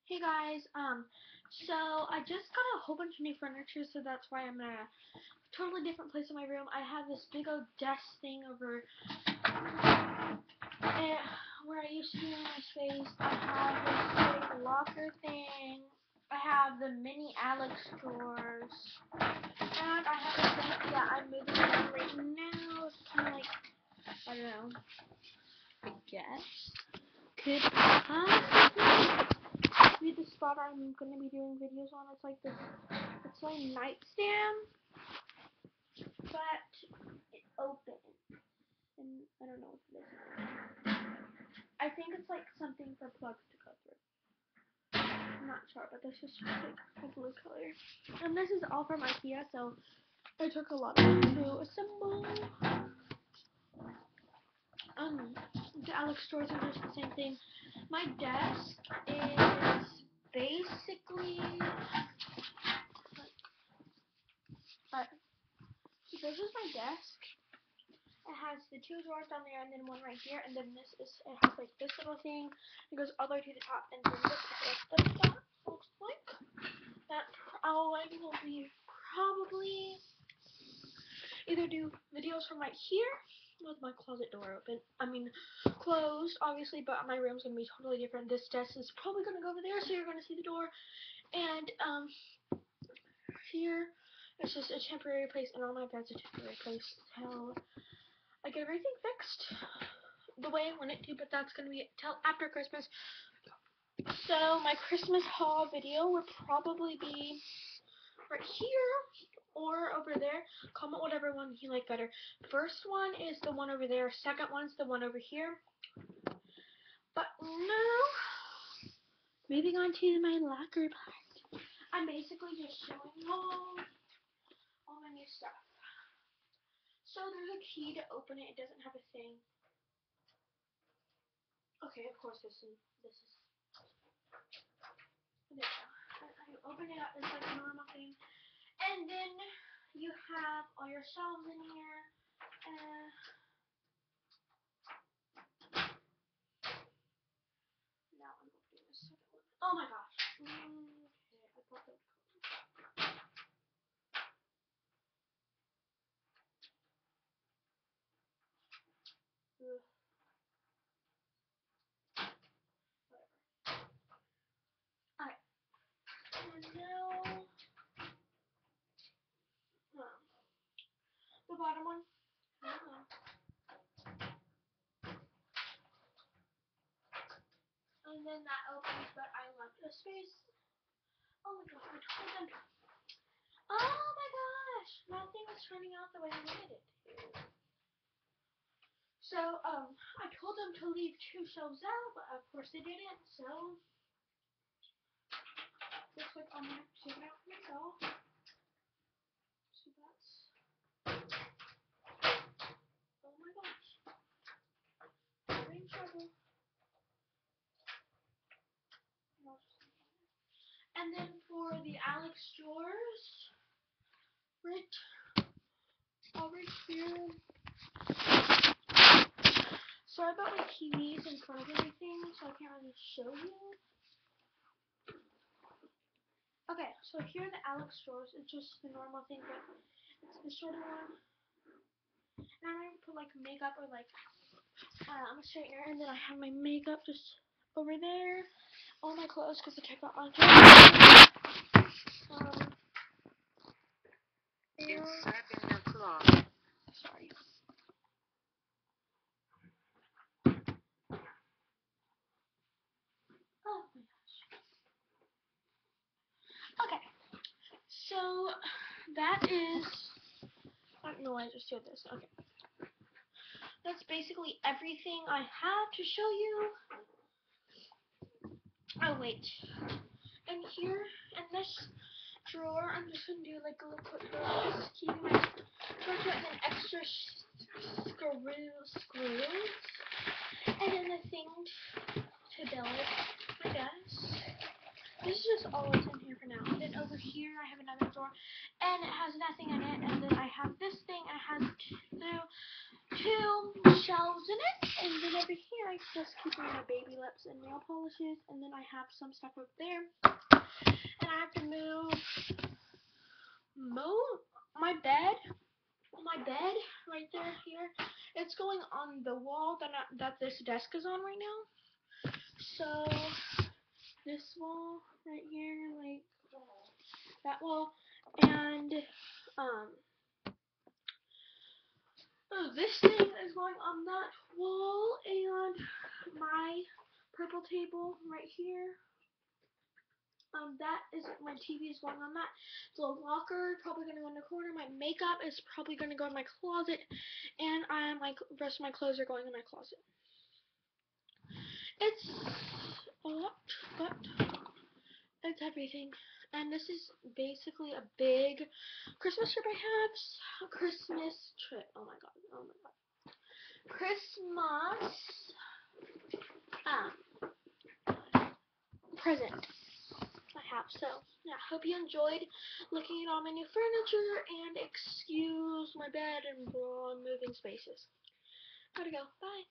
Hey guys, so I just got a whole bunch of new furniture, so that's why I'm in a totally different place in my room. I have this big old desk thing over where I used to do my space. I have this big locker thing. I have the mini Alex drawers. And I have this thing, yeah, I'm moving around right now. It's kind of like, I don't know, I guess. Could be the spot I'm going to be doing videos on. It's like this, it's my nightstand, but it's open, and I don't know what it is. I think it's like something for plugs to go through. I'm not sure, but this is just like a blue color. And this is all from IKEA, so it took a lot of time to assemble. The Alex drawers are just the same thing. My desk is basically this is my desk. It has the two drawers down there and then one right here, and then it has like this little thing. It goes all the way to the top, and then this is what the top looks like. That I will be probably either do videos from right here with my closet door open. I mean, closed, obviously, but my room's gonna be totally different. This desk is probably gonna go over there, so you're gonna see the door. And here it's just a temporary place, and all my bed's a temporary place till I get everything fixed the way I want it to, but that's gonna be till after Christmas. So my Christmas haul video will probably be right here or over there. Comment whatever one you like better. First one is the one over there. Second one's the one over here. But now, moving on to my locker part. I'm basically just showing all my new stuff. So there's a key to open it. It doesn't have a thing. Okay, of course this is. There we go. I open it up. It's like a normal thing. And then you have all your shelves in here. Now I'm opening the second one. Oh my gosh. Okay, I thought that would come. Ugh. Whatever. Alright. And now the bottom one. And then that opens, but I left the space. Oh my gosh, I told them. Oh my gosh, nothing was turning out the way I wanted it to. So, I told them to leave two shelves out, but of course they didn't, so looks like I'm gonna have to take it out for myself. So that's, oh my gosh, we're in trouble. And then for the Alex drawers, right over here. Sorry about my TVs in front of everything, so I can't really show you. Okay, so here are the Alex drawers. It's just the normal thing, but it's the shorter one. And I'm gonna put like makeup or like a straightener, and then I have my makeup just over there. All my clothes because I took out on sorry. Oh my gosh. Okay, so that is. I don't know why I just did this. Okay. That's basically everything I have to show you. Oh wait. And here in this drawer, I'm just gonna do like a little quick drawer, just keeping my torch and then extra screws, and then the thing to build my desk. This is just all that's in here for now. And then over here I have another drawer, and it has nothing in it. And then I have this thing, and it has two 2 shelves in it, and then over here I just keep my baby lips and nail polishes, and then I have some stuff up there, and I have to move my bed right there here. It's going on the wall that this desk is on right now. So this wall right here, like that wall, and this thing is going on that wall, and my purple table right here. That is my TV is going on that. The locker probably gonna go in the corner. My makeup is probably gonna go in my closet, and the rest of my clothes are going in my closet. It's a lot, but it's everything. And this is basically a big Christmas trip I have. Christmas trip. Oh my god. Oh my god. Christmas present I have. So yeah, hope you enjoyed looking at all my new furniture, and excuse my bed and moving spaces. Gotta go. Bye.